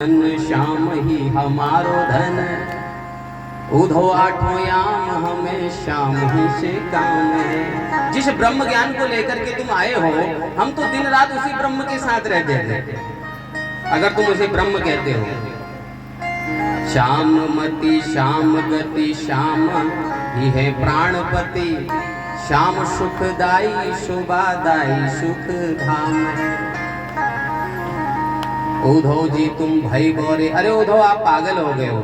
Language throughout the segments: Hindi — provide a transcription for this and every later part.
श्याम ही हमारो धन, उधो आठों याम हमें श्याम ही से काम है। जिस ब्रह्म ज्ञान को लेकर के तुम आए हो, हम तो दिन रात उसी ब्रह्म के साथ रहते थे। अगर तुम उसे ब्रह्म कहते हो, श्याम मति श्याम गति श्याम ही है प्राणपति, श्याम सुखदाई शोभादाई सुख धाम है। उद्धव जी तुम भाई बोरे, अरे उद्धव आप पागल हो गए हो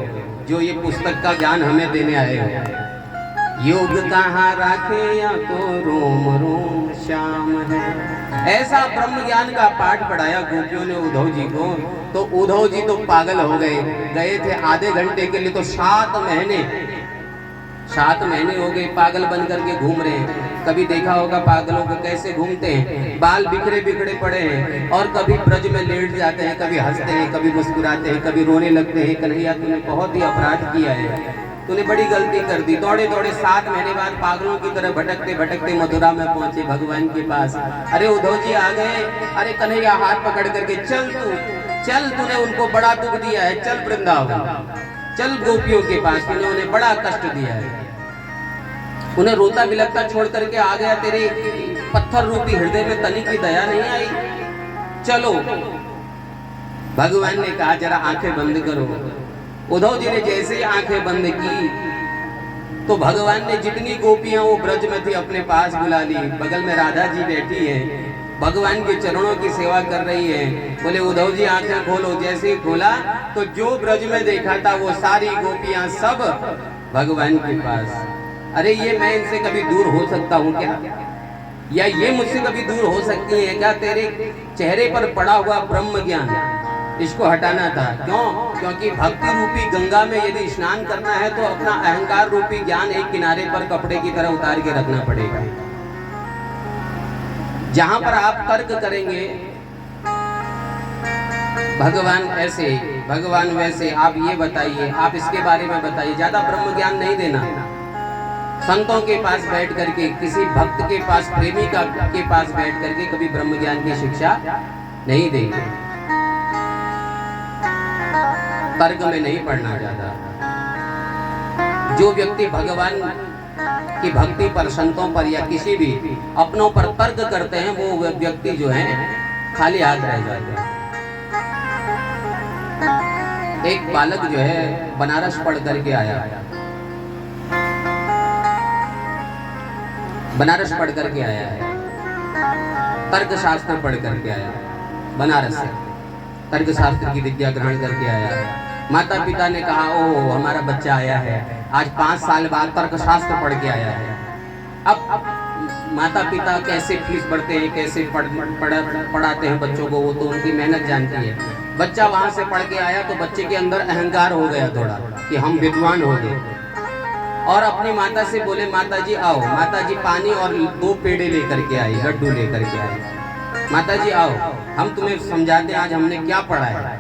जो ये पुस्तक का ज्ञान हमें देने आए हो। योग कहाँ राखे या तो रोम रोम श्याम है। ऐसा ब्रह्म ज्ञान का पाठ पढ़ाया गोपियों ने उद्धव जी को, तो उद्धव जी तो पागल हो गए थे आधे घंटे के लिए, तो 7 महीने हो गए पागल बन करके घूम रहे हैं। कभी देखा होगा पागलों को कैसे घूमते हैं, बाल बिखरे बिखरे पड़े हैं, और कभी ब्रज में लेट जाते हैं, कभी हंसते हैं, कभी मुस्कुराते हैं, कभी रोने लगते हैं। कन्हैया तूने बहुत ही अपराध किया है, तूने बड़ी गलती कर दी। दौड़े दौड़े 7 महीने बाद पागलों की तरह भटकते भटकते मथुरा में पहुंचे भगवान के पास। अरे उद्धव जी आ गए। अरे कन्हैया हाथ पकड़ करके चल तूने उनको बड़ा दुख दिया है, चल वृंदावन, चल गोपियों के पास, तूने उन्हें बड़ा कष्ट दिया है, उन्हें रोता बिलखता छोड़ करके आ गया, तेरे पत्थर रूपी हृदय में तनिक की दया नहीं आई, चलो। भगवान ने कहा जरा आंखें बंद करो। उद्धव जी ने जैसे ही आंखें बंद की तो भगवान ने जितनी गोपियां वो ब्रज में थी अपने पास बुला ली। बगल में राधा जी बैठी है, भगवान के चरणों की सेवा कर रही है। बोले उद्धव जी आंखें खोलो। जैसे ही खोला तो जो ब्रज में देखा था वो सारी गोपियां सब भगवान के पास। अरे ये मैं इनसे कभी दूर हो सकता हूँ क्या, या ये मुझसे कभी दूर हो सकती है क्या? तेरे चेहरे पर पड़ा हुआ ब्रह्म ज्ञान, इसको हटाना था। क्यों? क्योंकि भक्ति रूपी गंगा में यदि स्नान करना है तो अपना अहंकार रूपी ज्ञान एक किनारे पर कपड़े की तरह उतार के रखना पड़ेगा। जहां पर आप तर्क करेंगे भगवान ऐसे भगवान वैसे, आप ये बताइए, आप इसके बारे में बताइए, ज्यादा ब्रह्म ज्ञान नहीं देना। संतों के पास बैठ करके, किसी भक्त के पास, प्रेमी के पास बैठ करके कभी ब्रह्म ज्ञान की शिक्षा नहीं देंगे। तर्क में नहीं पढ़ना ज्यादा। जो व्यक्ति भगवान की भक्ति पर, संतों पर या किसी भी अपनों पर तर्क करते हैं, वो व्यक्ति जो है खाली हाथ रह जाते हैं। एक बालक जो है बनारस पढ़ करके आया, बनारस पढ़ करके आया है, तर्क शास्त्र पढ़ करके आया, बनारस से तर्क शास्त्र की विद्या ग्रहण करके आया है। माता पिता ने कहा ओह हमारा बच्चा आया है, आज 5 साल बाद तर्क शास्त्र पढ़ के आया है। अब माता पिता कैसे फीस भरते हैं, कैसे पढ़ाते हैं बच्चों को, वो तो उनकी मेहनत जानती है। बच्चा वहां से पढ़ के आया तो बच्चे के अंदर अहंकार हो गया थोड़ा कि हम विद्वान हो गए, और अपनी माता से बोले माता जी आओ। माता जी पानी और 2 पेड़े लेकर के आई, लड्डू लेकर के आई। माता जी आओ, हम तुम्हें समझाते हैं आज हमने क्या पढ़ा है,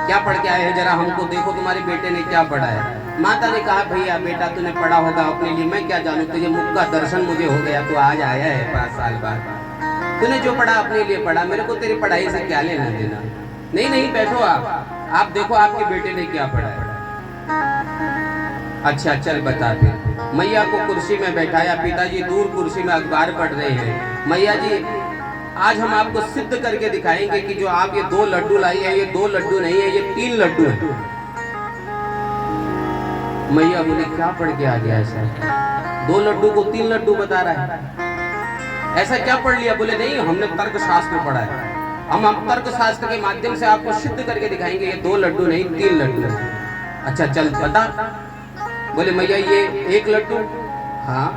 क्या पढ़ के आए हैं, जरा हमको देखो तुम्हारे बेटे ने क्या पढ़ा है। माता ने कहा भैया बेटा तूने पढ़ा होगा अपने लिए, मैं क्या जानूं, तुझे मुख का दर्शन मुझे हो गया, तू आज आया है 5 साल बाद, तूने जो पढ़ा अपने लिए पढ़ा, मेरे को तेरी पढ़ाई से क्या लेना देना। नहीं बैठो आप देखो आपके बेटे ने क्या पढ़ा है। अच्छा चल बता फिर। मैया को कुर्सी में बैठाया, पिताजी दूर कुर्सी में अखबार पढ़ रहे हैं। मैया जी आज हम आपको सिद्ध करके दिखाएंगे कि जो आप ये 2 लड्डू लाई है, ये 2 लड्डू नहीं है, ये 3 लड्डू है। मैया बोले क्या पढ़ के आ गया ऐसा, 2 लड्डू को 3 लड्डू बता रहा है, ऐसा क्या पढ़ लिया? बोले नहीं हमने तर्क शास्त्र पढ़ा है, हम तर्क शास्त्र के माध्यम से आपको सिद्ध करके दिखाएंगे ये 2 लड्डू नहीं 3 लड्डू है। अच्छा चल बता। बोले मैया ये 1 लड्डू, हाँ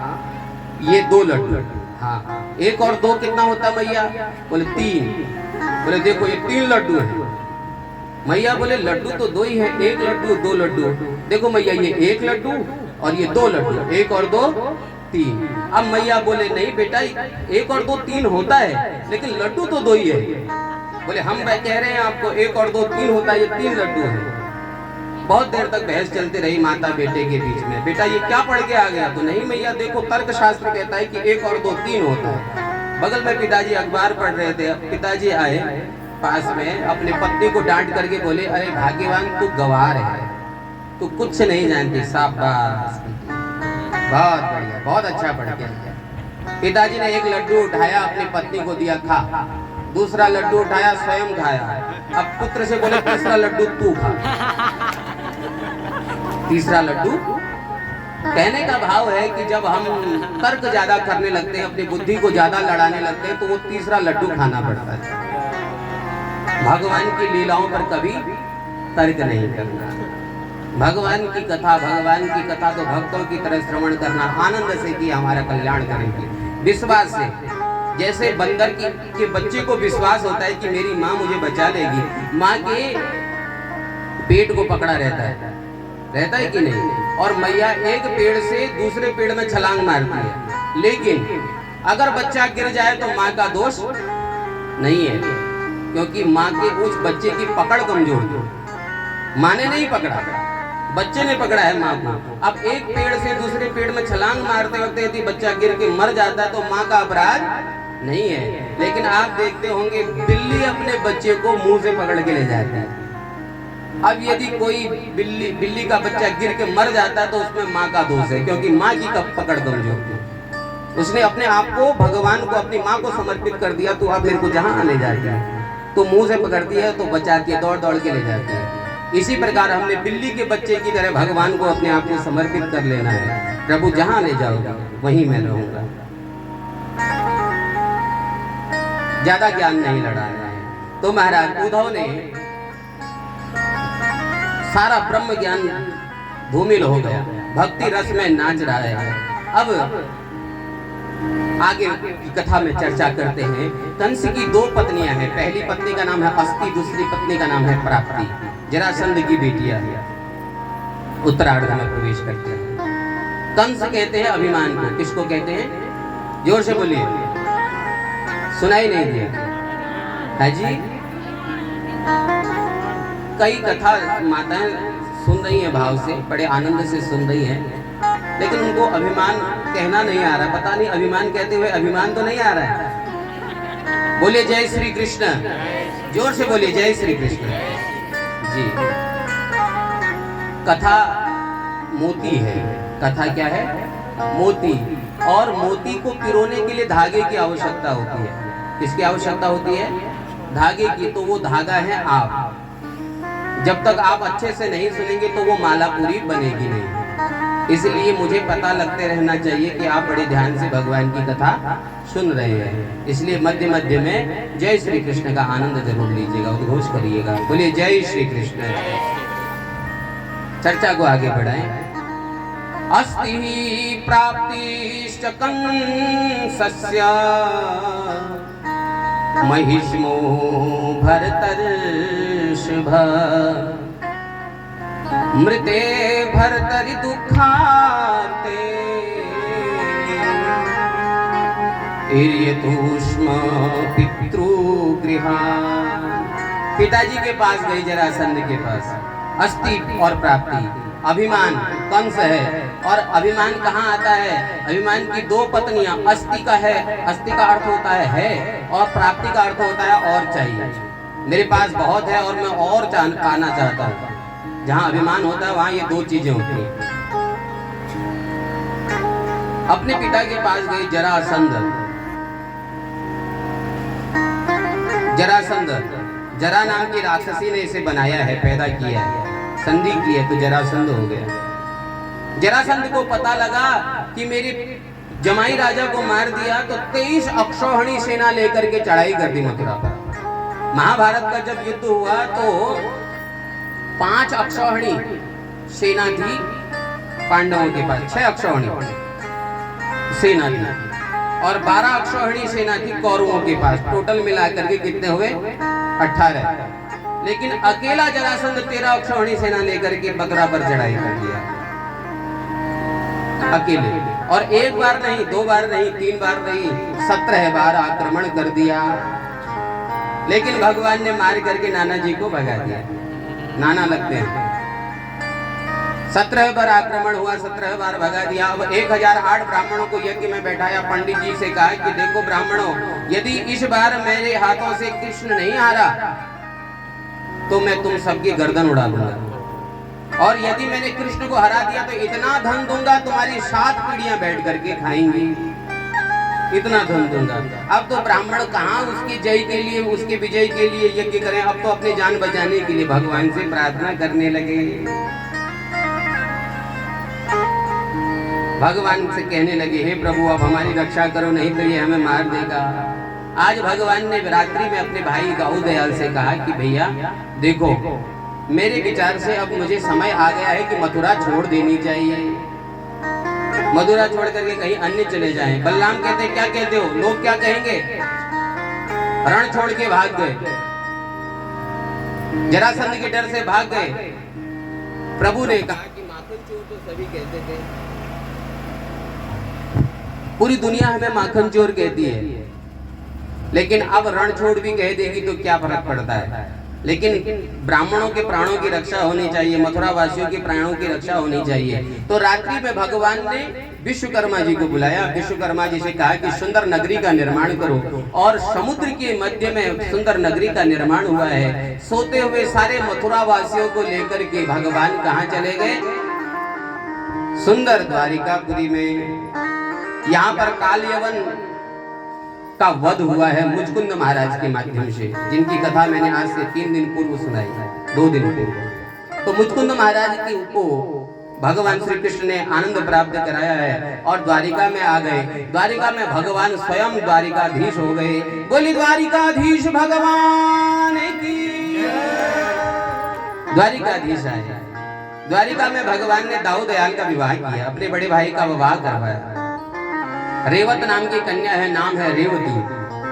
ये 2 लड्डू, हाँ 1 और 2 कितना होता मैया? बोले 3। बोले देखो ये 3 लड्डू है। मैया बोले लड्डू तो 2 ही है, 1 लड्डू 2 लड्डू। देखो मैया ये 1 लड्डू और ये 2 लड्डू, 1 और 2 3। अब मैया बोले नहीं बेटा 1 और 2 3 होता है, लेकिन लड्डू तो 2 ही है। बोले हम कह रहे हैं आपको 1 और 2 3 होता है, ये 3 लड्डू है। बहुत देर तक बहस चलती रही माता बेटे के बीच में। बेटा ये क्या पढ़ के आ गया? तो नहीं मैया देखो तर्क शास्त्र कहता है कि 1 और 2 3 होता है। बगल में पिताजी अखबार पढ़ रहे थे, पिताजी आए पास में अपनी पत्नी को डांट करके बोले, अरे भाग्यवान तू गवार है, तू कुछ नहीं जानती। शाबाश, बहुत बढ़िया, बहुत अच्छा पढ़ गया। पिताजी ने एक लड्डू उठाया, अपनी पत्नी को दिया, खा। दूसरा लड्डू उठाया, स्वयं खाया। अब पुत्र से बोले, तीसरा लड्डू तू खा। तीसरा लड्डू, कहने का भाव है कि जब हम तर्क ज्यादा करने लगते हैं, अपनी बुद्धि को ज्यादा लड़ाने लगते हैं, तो वो तीसरा लड्डू खाना पड़ता है। भगवान की लीलाओं पर कभी तर्क नहीं करना। भगवान की कथा तो भक्तों की तरह श्रवण करना, आनंद से कि हमारा कल्याण करेंगे, विश्वास से। जैसे बंदर के बच्चे को विश्वास होता है कि मेरी माँ मुझे बचा लेगी, माँ के पेट को पकड़ा रहता है कि नहीं। और मैया एक पेड़ से दूसरे पेड़ में छलांग मारती है, लेकिन अगर बच्चा गिर जाए तो माँ का दोष नहीं है, क्योंकि माँ के उस बच्चे की पकड़ कमजोर थी। माँ ने नहीं पकड़ा, बच्चे ने पकड़ा है माँ को। अब एक पेड़ से दूसरे पेड़ में छलांग मारते वक्त यदि बच्चा गिर के मर जाता है तो माँ का अपराध नहीं है। लेकिन आप देखते होंगे बिल्ली अपने बच्चे को मुंह से पकड़ के ले जाती है। अब यदि कोई बिल्ली का बच्चा गिर के मर जाता है तो उसमें माँ का दोष है, क्योंकि माँ की पकड़ कमजोर थी। उसने अपने आप को भगवान को, अपनी माँ को समर्पित कर दिया। तो आप मेरे को जहाँ ले जाती है तो मुंह से पकड़ती है, तो बचाती है, दौड़ दौड़ के ले जाती है। इसी प्रकार हमने बिल्ली के बच्चे की तरह भगवान को अपने आप को समर्पित कर लेना है। प्रभु जहाँ ले जाओगा वहीं मैं रहूंगा। ज्यादा ज्ञान नहीं लड़ाना है। तो महाराज उद्धव ने सारा ब्रह्म ज्ञान धूमिल हो गया, भक्ति रस में नाच रहा है। अब आगे की कथा में चर्चा करते हैं। कंस की दो पत्नियां हैं, पहली पत्नी का नाम है अस्ति, दूसरी पत्नी का नाम है प्राप्ति। जरासंध की बेटियां हैं। उत्तरार्ध में प्रवेश करते हैं। कंस कहते हैं अभिमान को। किसको कहते हैं? जोर से बोलिए, सुनाई नहीं दिया है जी। कई कथा माताएं सुन रही हैं, भाव से, बड़े आनंद से सुन रही हैं, लेकिन उनको अभिमान कहना नहीं आ रहा। पता नहीं अभिमान कहते हुए अभिमान तो नहीं आ रहा है। बोलिए जय श्री कृष्ण, जोर से बोलिए जय श्री कृष्ण जी। कथा मोती है। कथा क्या है? मोती। और मोती को पिरोने के लिए धागे की आवश्यकता होती है। किसकी आवश्यकता होती है? धागे की। तो वो धागा है आप। जब तक आप अच्छे से नहीं सुनेंगे तो वो माला पूरी बनेगी नहीं। इसलिए मुझे पता लगते रहना चाहिए कि आप बड़े ध्यान से भगवान की कथा सुन रहे हैं। इसलिए मध्य मध्य में जय श्री कृष्ण का आनंद जरूर लीजिएगा, उद्घोष करिएगा। बोलिए जय श्री कृष्ण। चर्चा को आगे बढ़ाएं। अस्ति प्राप्तिश्च कंसस्य महिष्मो भरतर्षभ मृते भर्तरि दुःखार्ते इर्यतूष्म पितृगृहा। पिताजी के पास गई, जरासंध के पास। अस्ति और प्राप्ति, अभिमान कंस है। और अभिमान कहाँ आता है? अभिमान की दो पत्नियां। अस्ति का है, अस्ति का अर्थ होता है, और प्राप्ति का अर्थ होता है और चाहिए। मेरे पास बहुत है और मैं और पाना चाहता हूँ। जहाँ अभिमान होता है वहाँ ये दो चीजें होती हैं। अपने पिता के पास गई जरासंध। जरासंध, जरा नाम की राक्षसी ने इसे बनाया है, पैदा किया है, संधि की है, तो जरासंध हो गया। जरासंध को पता लगा कि मेरे जमाई राजा को मार दिया, तो 23 अक्षौहिणी सेना लेकर के चढ़ाई कर दी मथुरा पर। महाभारत का जब युद्ध हुआ तो 5 अक्षौहिणी सेना थी पांडवों के पास, 6 अक्षौहिणी सेना थी, और 12 अक्षौहिणी सेना थी कौरवों के पास। टोटल मिलाकर के कितने हुए? 18। लेकिन अकेला जरासंध 13 अक्षौहिणी सेना लेकर के मथुरा पर चढ़ाई कर दिया, अकेले। और एक बार नहीं, 2 बार नहीं, 3 बार नहीं, 17 बार आक्रमण कर दिया। लेकिन भगवान ने मार करके नाना जी को भगा दिया। नाना लगते हैं। 17 बार आक्रमण हुआ, 17 बार भगा दिया। अब 1008 ब्राह्मणों को यज्ञ में बैठाया। पंडित जी से कहा कि देखो ब्राह्मणों, यदि इस बार मेरे हाथों से कृष्ण नहीं हारा तो मैं तुम सबकी गर्दन उड़ा दूंगा, और यदि मैंने कृष्ण को हरा दिया तो इतना धन दूंगा तुम्हारी 7 पीढ़ियां बैठ करके खाएंगी, इतना धन दूंगा। अब तो ब्राह्मण कहाँ उसकी जय के लिए, उसके विजय के लिए यज्ञ करें, अब तो अपनी जान बचाने के लिए भगवान से प्रार्थना करने लगे। भगवान से कहने लगे, हे प्रभु अब हमारी रक्षा करो, नहीं तो ये हमें मार देगा। आज भगवान ने रात्रि में अपने भाई दाऊ दयाल से कहा कि भैया देखो, मेरे विचार से अब मुझे समय आ गया है कि मथुरा छोड़ देनी चाहिए, मथुरा छोड़ करके कहीं अन्य चले जाएं। बलराम कहते क्या कहते हो, लोग क्या कहेंगे, रण छोड़ के भाग गए, जरासंध के डर से भाग गए। प्रभु ने कहा कि माखन चोर तो सभी कहते थे, पूरी दुनिया हमें माखन चोर कहती है, लेकिन अब रण छोड़ भी कह देगी तो क्या फर्क पड़ता है। लेकिन ब्राह्मणों के प्राणों की रक्षा होनी चाहिए, मथुरा वासियों के प्राणों की रक्षा होनी चाहिए। तो रात्रि में भगवान ने विश्वकर्मा जी को बुलाया। विश्वकर्मा जी से कहा कि सुंदर नगरी का निर्माण करो, और समुद्र के मध्य में सुंदर नगरी का निर्माण हुआ है। सोते हुए सारे मथुरा वासियों को लेकर के भगवान कहाँ चले गए, सुंदर द्वारिकापुरी में। यहाँ पर काल यवन का वध हुआ है मुचकुंद महाराज के माध्यम से, जिनकी कथा मैंने आज से 3 दिन पूर्व सुनाई, 2 दिन पूर्व। तो मुचकुंद महाराज की को भगवान श्री कृष्ण ने आनंद प्राप्त कराया है और द्वारिका में आ गए। द्वारिका में भगवान स्वयं द्वारिकाधीश हो गए। बोली द्वारिकाधीश भगवान की, द्वारिकाधीश आए। द्वारिका में भगवान ने दाऊ दयाल का विवाह किया, अपने बड़े भाई का विवाह करवाया। रेवत नाम की कन्या है, नाम है रेवती।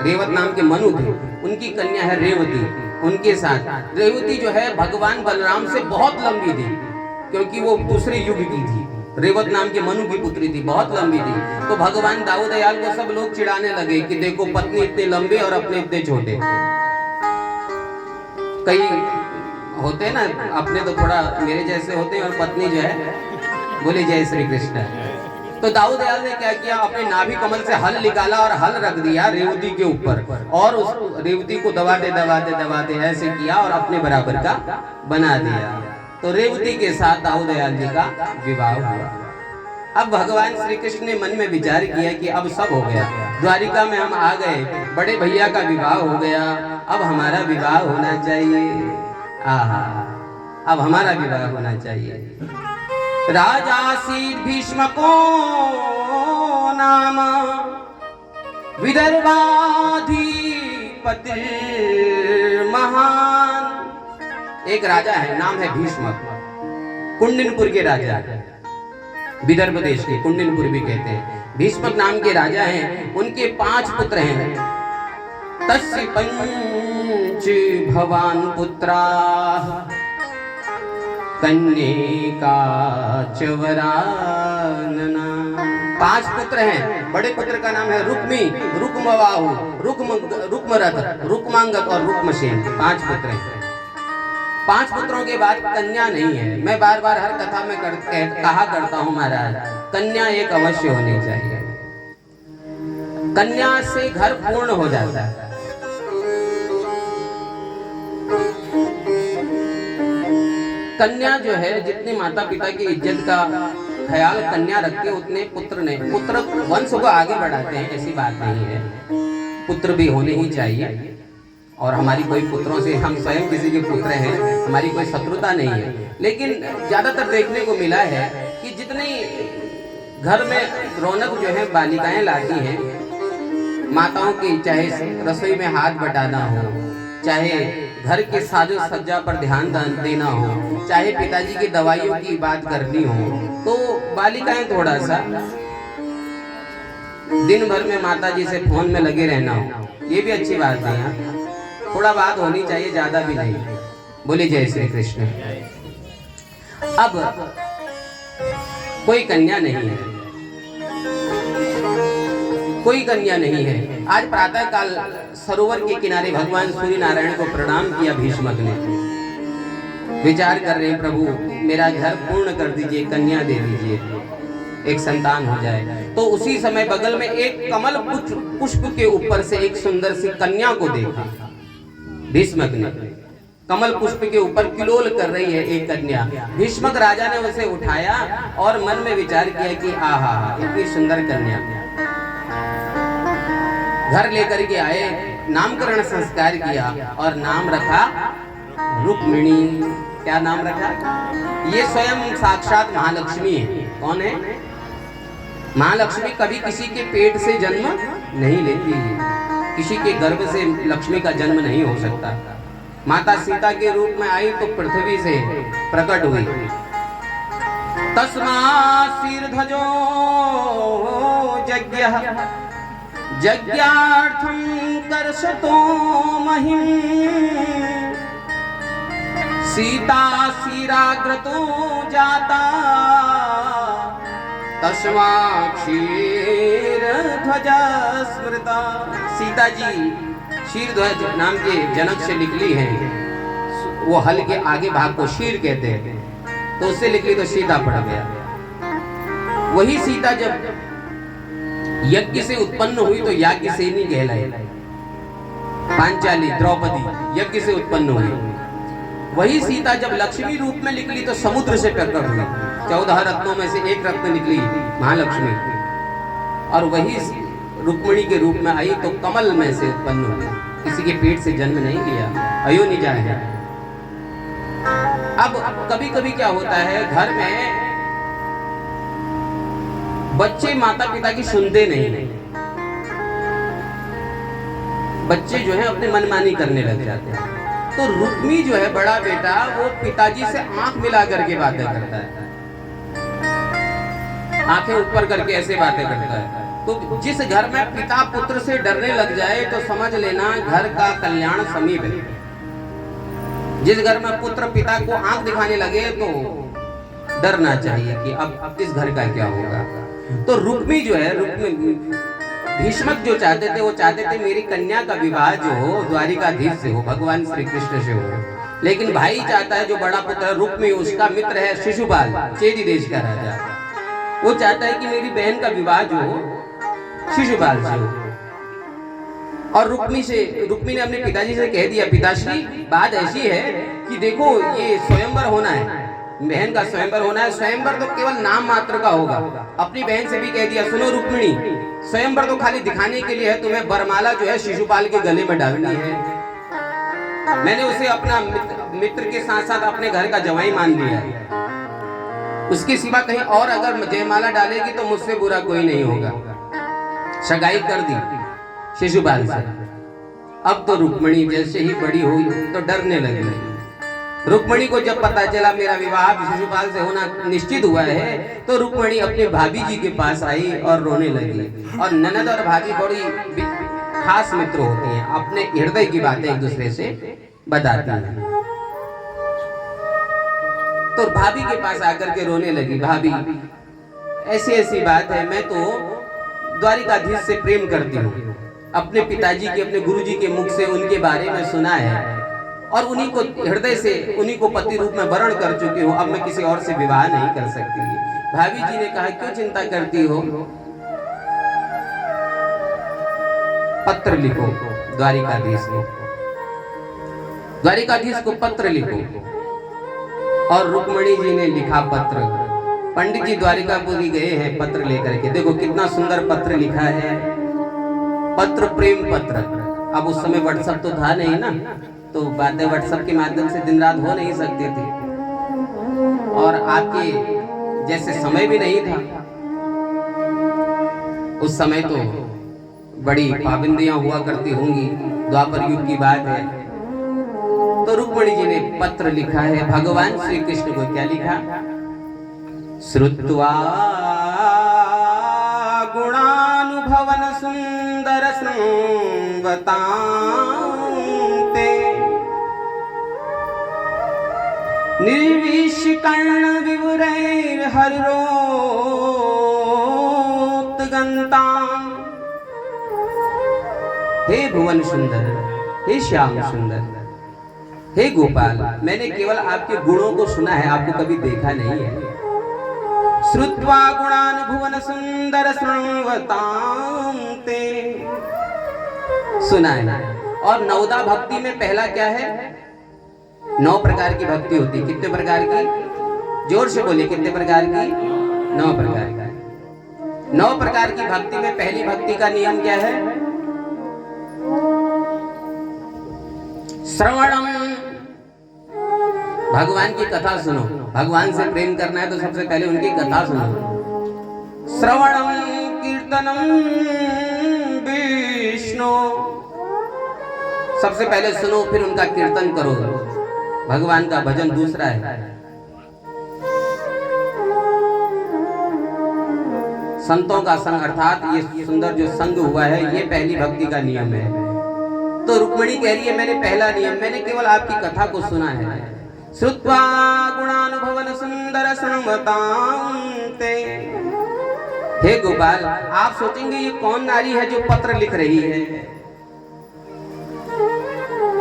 रेवत नाम के मनु थे, उनकी कन्या है रेवती। उनके साथ रेवती जो है भगवान बलराम से बहुत लंबी थी, क्योंकि वो दूसरे युग की थी। रेवत नाम के मनु की पुत्री थी, बहुत लंबी थी। तो भगवान दाऊ दयाल को सब लोग चिढ़ाने लगे कि देखो पत्नी इतने लंबे और अपने इतने छोटे। कई होते ना अपने तो थोड़ा मेरे जैसे होते हैं, और पत्नी जो है बोले जय श्री कृष्ण। तो दाऊ दयाल ने क्या किया, अपने नाभि कमल से हल निकाला और हल रख दिया रेवती के ऊपर, और उस रेवती को दबाते दबाते दबाते ऐसे किया और अपने बराबर का बना दिया। तो रेवती के साथ दाऊ दयाल जी का विवाह हुआ। अब भगवान श्री कृष्ण ने मन में विचार किया कि अब सब हो गया, द्वारिका में हम आ गए, बड़े भैया का विवाह हो गया, अब हमारा विवाह होना चाहिए। आहा, अब हमारा विवाह होना चाहिए। राजासी भीष्मको नाम विदर्भाधिपति महान। एक राजा है, नाम है भीष्मक, कुंडिनपुर के राजा, विदर्भ देश के कुंडिनपुर भी कहते हैं। भीष्मक नाम के राजा हैं, उनके 5 पुत्र हैं। तस्य पंच भवान पुत्रा कन्यका चवरानना। 5 पुत्र हैं। बड़े पुत्र का नाम है रुक्मी, रुक्मबाहु, रुक्मरथ, रुक्मांगद और रुक्मसेन। 5 पुत्र हैं। 5 पुत्रों के बाद कन्या नहीं है। मैं बार बार हर कथा में कहा करता हूँ महाराज, कन्या एक अवश्य होनी चाहिए। कन्या से घर पूर्ण हो जाता है। कन्या जो है, जितने माता पिता की इज्जत का ख्याल कन्या रखते उतने पुत्र नहीं। पुत्र वंश को आगे बढ़ाते हैं, ऐसी बात नहीं है, पुत्र भी होने ही चाहिए। और हमारी कोई पुत्रों से, हम स्वयं किसी के पुत्र हैं, हमारी कोई शत्रुता नहीं है। लेकिन ज्यादातर देखने को मिला है कि जितनी घर में रौनक जो है बालिकाएं लाती हैं, माताओं की, चाहे रसोई में हाथ बटाना हो, चाहे घर के साजो सज्जा पर ध्यान देना हो, चाहे पिताजी की दवाइयों की बात करनी हो, तो बालिकाएं थोड़ा सा दिन भर में माताजी से फोन में लगे रहना हो, ये भी अच्छी बात नहीं है। थोड़ा बात होनी चाहिए, ज्यादा भी नहीं। बोले जय श्री कृष्ण। अब कोई कन्या नहीं है, कोई कन्या नहीं है। आज प्रातः काल सरोवर के किनारे भगवान सूर्य नारायण को प्रणाम किया भीष्मक ने। विचार कर रहे हैं, प्रभु मेरा घर पूर्ण कर दीजिए, कन्या दे दीजिए, एक संतान हो जाए। तो उसी समय बगल में एक कमल पुष्प के ऊपर से एक सुंदर सी कन्या को देखा भीष्मक ने। कमल पुष्प के ऊपर किलोल कर रही है एक कन्या। भीष्मक राजा ने उसे उठाया और मन में विचार किया कि आहा इतनी सुंदर कन्या। घर लेकर के आए, नामकरण संस्कार किया और नाम रखा रुक्मिणी। क्या नाम रखा? ये स्वयं साक्षात महालक्ष्मी है। कौन है? महालक्ष्मी कभी किसी के पेट से जन्म नहीं लेती है, किसी के गर्भ से लक्ष्मी का जन्म नहीं हो सकता। माता सीता के रूप में आई तो पृथ्वी से प्रकट हुई। तस्मात् शीर्धजो यज्ञः यज्ञार्थं कर्षतो महिम् सीता क्षीराग्रतो जाता तस्मात् क्षीरध्वज स्मृता। सीता जी क्षीरध्वज नाम के जनक से निकली है। वो हल के आगे भाग को शीर कहते हैं, तो उससे निकली तो सीता पड़ गया। वही सीता जब यज्ञ से उत्पन्न हुई तो याज्ञसेनी कहलाई। पांचाली द्रौपदी यज्ञ से उत्पन्न हुई। वही सीता जब लक्ष्मी रूप में निकली तो समुद्र से प्रकट हुई। 14 रत्नों में से एक रत्न निकली महालक्ष्मी, और वही रुक्मिणी के रूप में आई तो कमल में से उत्पन्न हुई। किसी के पेट से जन्म नहीं लिया, अयोनिजा है। अब कभी कभी क्या होता है, घर में बच्चे माता पिता की सुनते नहीं। बच्चे जो है अपने मनमानी करने लग जाते हैं। तो रुक्मी जो है बड़ा बेटा, वो पिताजी से आंख मिला करके बातें करता है, आंखें ऊपर करके ऐसे बातें करता है। तो जिस घर में पिता पुत्र से डरने लग जाए तो समझ लेना घर का कल्याण समीप है। जिस घर में पुत्र पिता को आंख दिखाने लगे तो डरना चाहिए कि अब इस घर का क्या होगा। तो रुक्मी जो है, भीष्मक जो चाहते थे वो चाहते थे मेरी कन्या का विवाह जो हो द्वारिकाधीश से हो, भगवान श्री कृष्ण से हो। लेकिन भाई चाहता है, जो बड़ा पुत्र रुक्मी, उसका मित्र है शिशुपाल, चेदी देश का राजा, वो चाहता है कि मेरी बहन का विवाह जो हो शिशुपाल से हो। और रुक्मी ने अपने पिताजी से कह दिया, पिताश्री बात ऐसी है कि देखो ये स्वयंवर होना है, बहन का स्वयंवर होना है। स्वयंवर तो केवल नाम मात्र का होगा। अपनी बहन से भी कह दिया, सुनो रुक्मिणी, स्वयंवर तो खाली दिखाने के लिए है, तुम्हें बरमाला जो है शिशुपाल के गले में डालनी है। मैंने उसे अपना मित्र के साथ साथ अपने घर का जवाई मान लिया है। उसके सिवा कहीं और अगर जयमाला डालेगी तो मुझसे बुरा कोई नहीं होगा। सगाई कर दी शिशुपाल से। अब तो रुक्मिणी जैसे ही बड़ी हुई तो डरने लगी। रुक्मिणी को जब पता चला मेरा विवाह शिशुपाल से होना निश्चित हुआ है, तो रुक्मिणी अपने भाभी जी के पास आई और रोने लगी। और ननद और भाभी बड़ी खास मित्र होती हैं, अपने हृदय की बातें एक दूसरे से बताती हैं। तो भाभी के पास आकर के रोने लगी, भाभी ऐसी ऐसी बात है, मैं तो द्वारिकाधीश से प्रेम करती हूँ। अपने पिताजी के, अपने गुरुजी के मुख से उनके बारे में सुना है और उन्हीं को हृदय से उन्हीं को पति रूप में वरण कर चुकी हूँ। अब मैं किसी और से विवाह नहीं कर सकती। भाभी जी ने कहा, क्यों चिंता करती हो, पत्र लिखो द्वारिकाधीश को, द्वारिकाधीश को पत्र लिखो। और रुक्मिणी जी ने लिखा पत्र। पंडित जी द्वारिकापुरी गए हैं पत्र लेकर के। देखो कितना सुंदर पत्र लिखा है, पत्र प्रेम पत्र। अब उस समय व्हाट्सएप तो था नहीं ना, तो बातें व्हाट्सएप के माध्यम से दिन रात हो नहीं सकती थी, और आपके जैसे समय भी नहीं था उस समय। तो बड़ी पाबंदियां हुआ करती होंगी, द्वापर युग की बात है। तो रुक्मिणी जी ने पत्र लिखा है भगवान श्री कृष्ण को। क्या लिखा? श्रुत्वा गुणानुभवन सुंदर संवतांते निर्विष्कर्ण विवरैर् हरिरोत्गन्ताम् हे भुवन सुंदर, हे श्याम सुंदर, हे गोपाल, मैंने केवल आपके गुणों को सुना है, आपको कभी देखा नहीं है। श्रुत्वा गुणान भुवन सुंदर शृण्वतां ते, सुना है। और नवदा भक्ति में पहला क्या है? 9 प्रकार की भक्ति होती है। कितने प्रकार की? जोर से बोलिए, कितने प्रकार की? 9 प्रकार की। 9 प्रकार की भक्ति में पहली भक्ति का नियम क्या है? श्रवणम, भगवान की कथा सुनो। भगवान से प्रेम करना है तो सबसे पहले उनकी कथा सुनो। श्रवणम कीर्तनम विष्णु, सबसे पहले सुनो फिर उनका कीर्तन करो। भगवान का भजन दूसरा है। संतों का संग, अर्थात ये सुंदर जो संग हुआ है, ये पहली भक्ति का नियम है। तो रुक्मिणी कह रही है मैंने पहला नियम, मैंने केवल आपकी कथा को सुना है। श्रुत्वा गुणानुभवन सुंदर शृण्वतां ते, हे गोपाल, आप सोचेंगे ये कौन नारी है जो पत्र लिख रही है?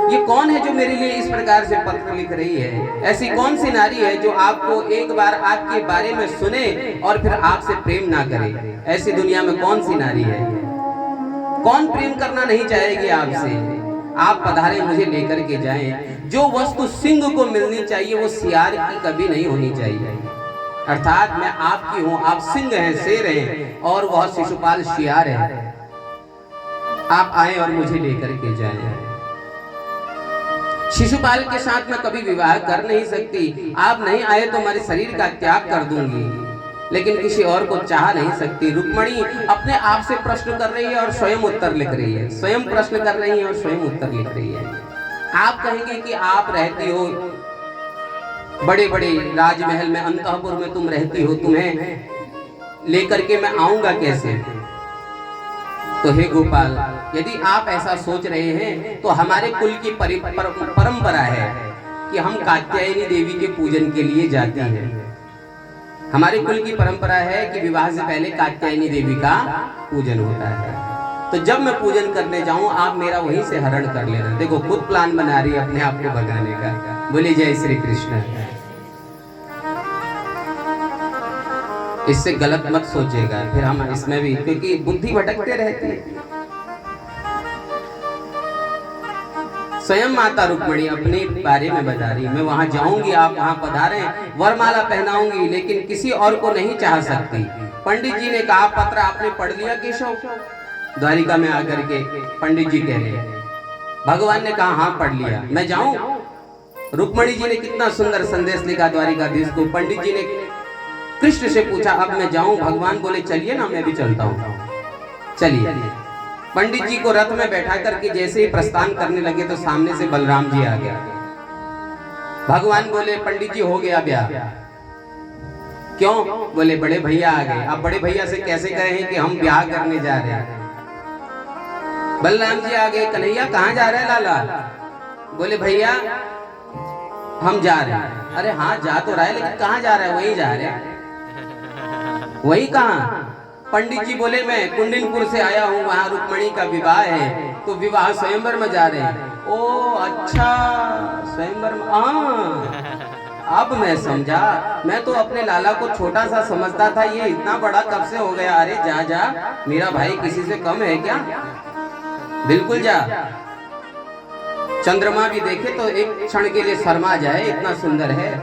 ये कौन है जो मेरे लिए इस प्रकार से पत्र लिख रही है? ऐसी कौन सी नारी है जो आपको एक बार आपके बारे में सुने और फिर आपसे प्रेम ना करे? ऐसी दुनिया में कौन सी नारी है? कौन प्रेम करना नहीं चाहेगी आपसे? आप पधारे, मुझे लेकर के जाएं। जो वस्तु सिंह को मिलनी चाहिए वो सियार की कभी नहीं होनी चाहिए। अर्थात मैं आपकी हूं, आप सिंह हैं, शेर हैं, और वह शिशुपाल सियार है। आप आए और मुझे लेकर के जाएं। शिशुपाल के साथ मैं कभी विवाह कर नहीं सकती। आप नहीं आए तो हमारे शरीर का त्याग कर दूंगी, लेकिन किसी और को चाह नहीं सकती। रुक्मिणी अपने आप से प्रश्न कर रही है और स्वयं उत्तर लिख रही है। स्वयं प्रश्न कर रही है और स्वयं उत्तर लिख रही है। आप कहेंगे कि आप रहती हो बड़े बड़े राजमहल में, अंतःपुर में तुम रहती हो, तुम्हें लेकर के मैं आऊंगा कैसे? तो हे गोपाल, यदि आप ऐसा सोच रहे हैं तो हमारे कुल की परंपरा है कि हम कात्यायनी देवी के पूजन के लिए जाते हैं। हमारे कुल की परंपरा है कि विवाह से पहले कात्यायनी देवी का पूजन होता है। तो जब मैं पूजन करने जाऊं आप मेरा वहीं से हरण कर लेना। देखो खुद प्लान बना रही है अपने आप को भगाने का। बोले जय श्री कृष्ण। इससे गलत मत सोचेगा, फिर हम इसमें भी, क्योंकि बुद्धि भटकते रहती है। स्वयं माता रुक्मिणी अपने बारे में बता रही, मैं वहां जाऊंगी, आप वहां पधारे, वरमाला पहनाऊंगी, लेकिन किसी और को नहीं चाह सकती। पंडित जी ने कहा पत्र आपने पढ़ लिया केशव? द्वारिका में आकर के पंडित जी कह रहे, भगवान ने कहा हाँ पढ़ लिया। मैं जाऊं? रुक्मिणी जी ने कितना सुंदर संदेश लिखा द्वारिकाधीश को। पंडित जी ने कृष्ण से पूछा अब मैं जाऊं? भगवान बोले चलिए ना, मैं भी चलता हूं। चलिए। पंडित जी को रथ में बैठा करके जैसे ही प्रस्थान करने लगे तो सामने से बलराम जी आ गया। भगवान बोले पंडित जी हो गया ब्याह। क्यों? बोले बड़े भैया आ गए। अब बड़े भैया से कैसे कहें कि हम ब्याह करने जा रहे हैं? बलराम जी आ गए। कन्हैया कहाँ जा रहे हैं लाला? बोले भैया हम जा रहे हैं। अरे हाँ जा तो रहा है, लेकिन कहाँ जा रहा है? वहीं जा रहे हैं। वही कहाँ? पंडित जी बोले मैं कुंडिनपुर से आया हूँ, वहाँ रुक्मिणी का विवाह है, तो विवाह स्वयंवर में जा रहे हैं। ओ अच्छा, स्वयंवर में। हाँ अब मैं समझा, मैं तो अपने लाला को छोटा सा समझता था, ये इतना बड़ा कब से हो गया। अरे जा जा, मेरा भाई किसी से कम है क्या? बिल्कुल जा। चंद्रमा भी देखे तो एक क्षण के लिए शर्मा जाए, इतना सुंदर है।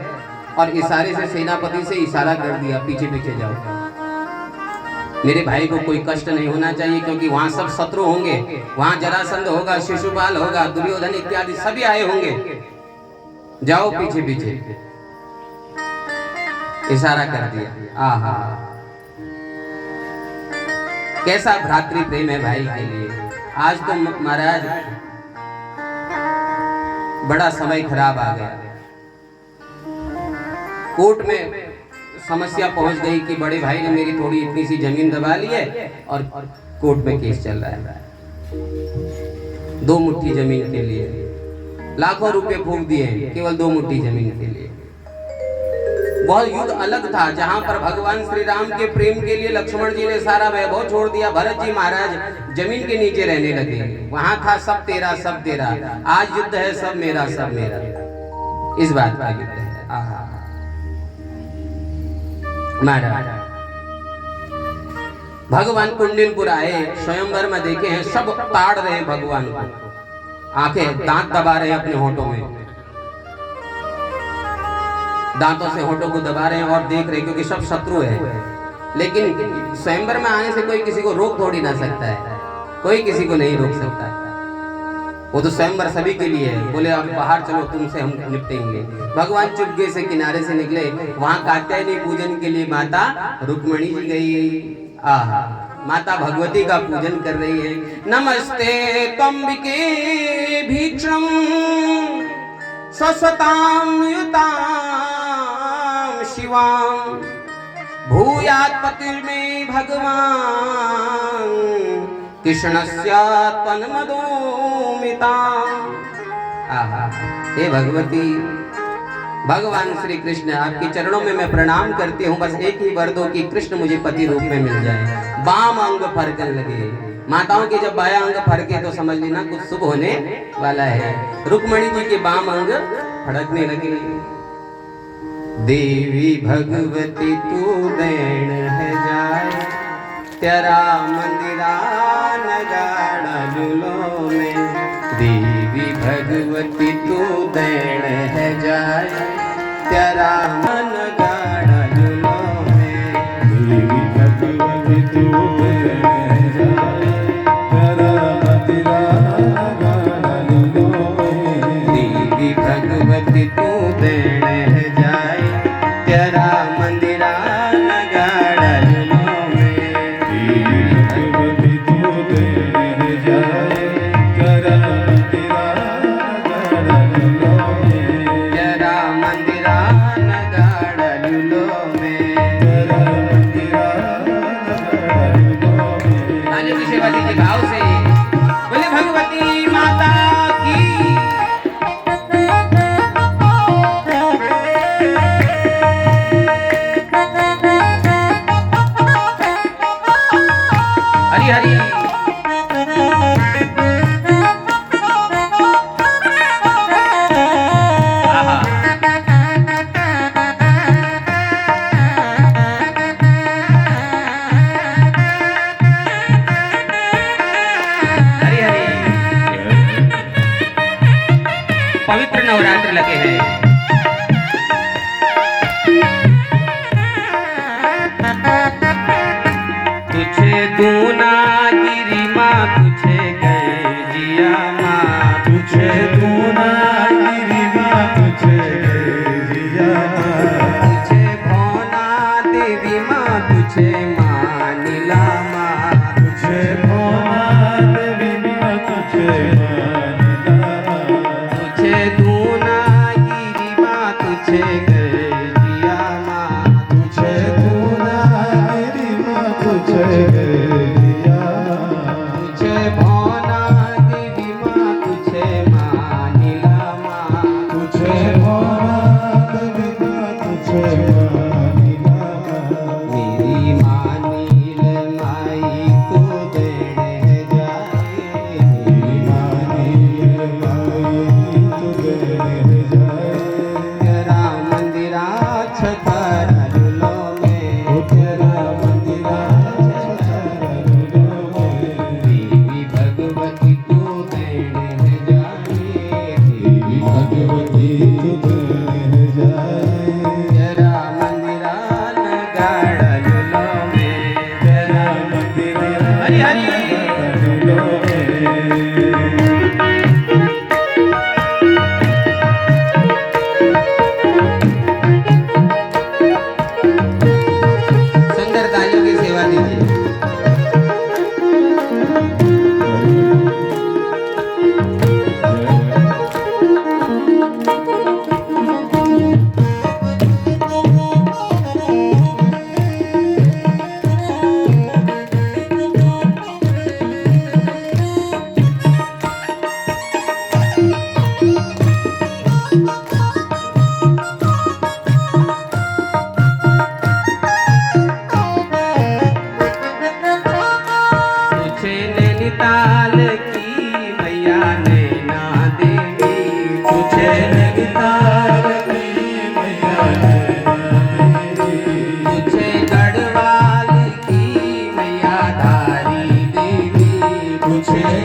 और इशारे से सेनापति से इशारा कर दिया पीछे पीछे जाओ। मेरे भाई को कोई कष्ट नहीं होना चाहिए, क्योंकि वहां सब शत्रु होंगे। वहां जरासंध होगा, शिशुपाल होगा, दुर्योधन इत्यादि सभी आए होंगे। जाओ पीछे पीछे, इशारा कर दिया। आहा कैसा भ्रातृ प्रेम है भाई के लिए। आज तो महाराज बड़ा समय खराब आ गया। कोर्ट में समस्या पहुंच गई कि बड़े भाई ने मेरी थोड़ी इतनी सी जमीन दबा ली है और कोर्ट में केस चल रहा है। 2 मुट्ठी जमीन के लिए लाखों रुपए फूंक दिए केवल 2 मुट्ठी जमीन के लिए। वह युद्ध अलग था, जहां पर भगवान श्री राम के प्रेम के लिए लक्ष्मण जी ने सारा वैभव छोड़ दिया। भरत जी महाराज जमीन के नीचे रहने लगे। वहां था सब तेरा सब तेरा। आज युद्ध है सब मेरा सब मेरा। इस बात का युद्ध है। महाराज भगवान कुंडिलपुर आए, स्वयंवर में देखे हैं सब ताड़ रहे हैं भगवान को, आंखें दांत दबा रहे हैं अपने होठों में, दांतों से होठों को दबा रहे हैं और देख रहे हैं क्योंकि सब शत्रु है। लेकिन स्वयंवर में आने से कोई किसी को रोक थोड़ी ना सकता है, कोई किसी को नहीं रोक सकता है। वो तो स्वयंवर सभी के लिए है। बोले अब बाहर चलो, तुमसे हम निपटेंगे। भगवान चुपके से किनारे से निकले, वहां कात्यायनी पूजन के लिए माता रुक्मणी जी गई। आहा, माता भगवती का पूजन कर रही है। नमस्ते तंबिके भीक्षम स्वसताम युताम शिवाम भूयात् पतिर्मे भगवान कृष्णस्यात्मनमदोमिता। आहा, हे भगवती, भगवान श्री कृष्ण आपके चरणों में मैं प्रणाम करती हूँ। बस एक ही वर दो कि कृष्ण मुझे पति रूप में मिल जाए। बाम अंग फरकने लगे। माताओं के जब बाया अंग फरके तो समझ लेना कुछ शुभ होने वाला है। रुक्मणी जी के बाम अंग फड़कने लगे। देवी भगवती तू देन है जाए, तेरा मंदिरा नगाड़ा लूलो में। देवी भगवती तू देन है जाए, तेरा नगाड़ा लूलो में। देवी भगवती तू देन है जाए, तेरा मंदिरा नगाड़ा लूलो में। देवी भगवती तू देन है जाए, तेरा मंदिरा नगाड़ा लूलो में। देवी भगवती तू देन है जाए, तेरा मंदिरा नगाड़ा लूलो में। तेरा मंदिरा नगाड़ा लूलो में। तेरा मंदिरा नगाड़ा लूलो में। आने की सेवा लीजिए भाव से। बोले भगवती माता की। हरी हरी। आहा।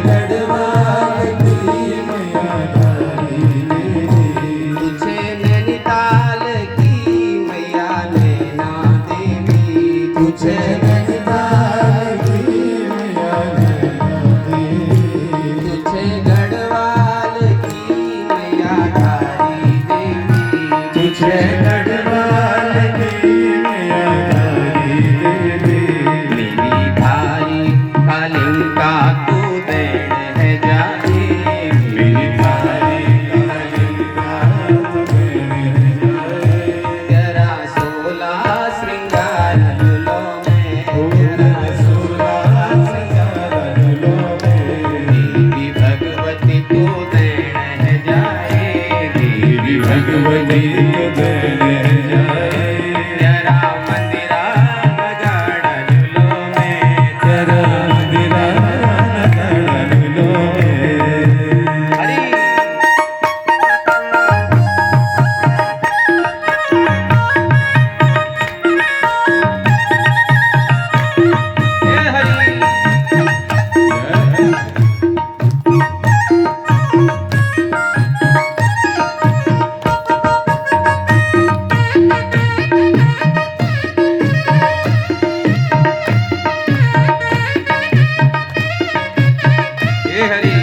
गढ़वाल की मैया धारी देवी, तुझे नैनीताल की मैया नैना देवी, तुझे नैनीताल की मैया नैना देवी, तुझे गढ़वाल की मैया धारी देवी, तुझे गढ़वाल की मैया धारी देवी, मेरी धारी कालिंका तू देण है जाए, मेरी धारी कालिंका तू देण जाए, तेरा 16 श्रृंगार लो में, तेरा 16 श्रृंगार लो में, देवी भगवती तू देण है जाए, देवी भगवती तू देण जाए, तेरा मंदिरा नगाड़ लो में, तेरा मंदिरा नगाड़ लो में। हरि हे हरि हे हरि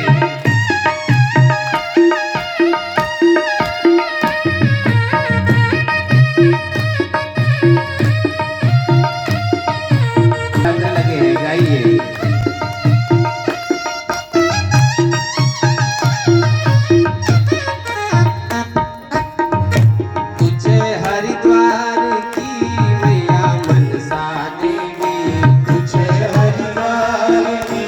लगे हैं गाइए। तुझे हरिद्वार की मैया मनसा देवी, तुझे हरिद्वार की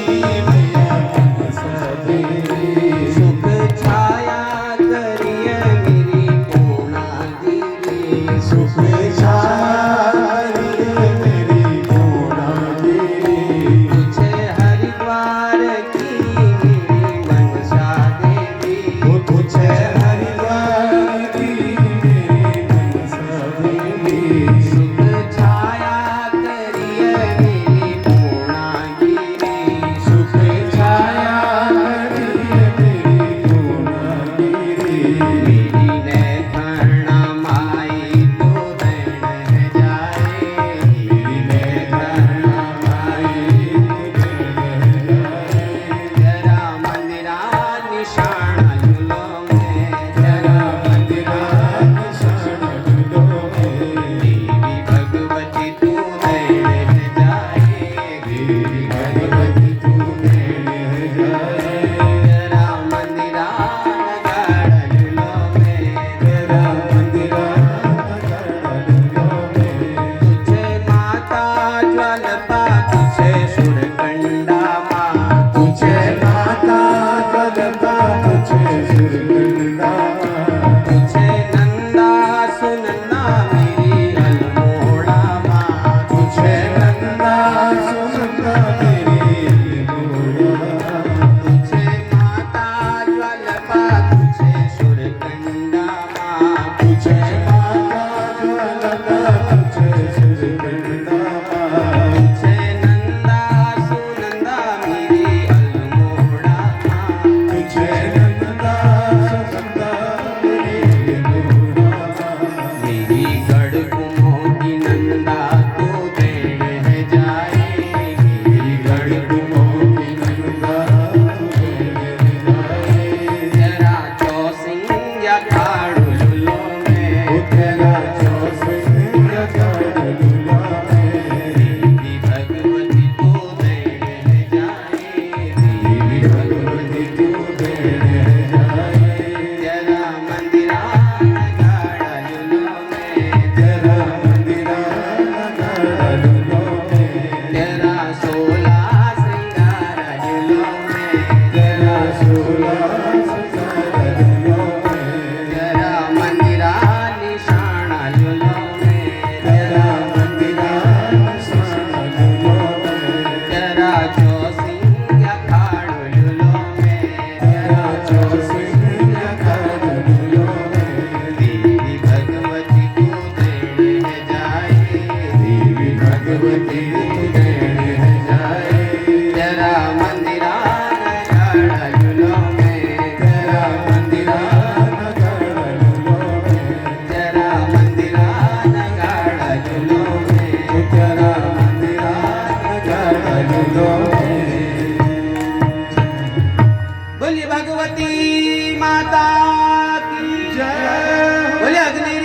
मैया मनसा देवी, सुख छाया करिए मेरी पूर्णागिरी, सुख छाई मेरी पूर्णागिरी, तुझे हरिद्वार की मेरी मनसा देवी, तुझे हरिद्वार की मेरी मनसा देवी, सुख छाया करिए मेरी पूर्णागिरी, सुख छाया करिए मेरी पूर्णागिरी, मेरी नैथणा माई तो देण है जाए, मेरी नैथणा माई तू देण जाए, तेरा मंदिरा निशान लो में, तेरा मंदिरा निशान लो में, देवी भगवती तू देण है जाए, देवी भगवती तू देण जाए, तेरा मंदिरा नगाड़ लो में, तेरा मंदिरा नगाड़ लो में, तुझे माता ज्वलता तुझे सुरकंडा माँ, तुझे माता गलता तुझे सुरगंधा, तुझे नंदा सुनना मेरी अल्मोड़ा माँ, तुझे नंदा सुनता मेरी मोड़ा, तुझे माता ज्वलता तुझे सुरकंडा माँ, तुझे माता गलता तुझे सुरगंधा, तुझे नंदा सुनंदा मेरी अल्मोड़ा माँ, तुझे नंदा सुनता मेरी मोड़ा, मेरी गढ़ चरणों में बोलिए भगवती माता की जय बोलिए अग्नि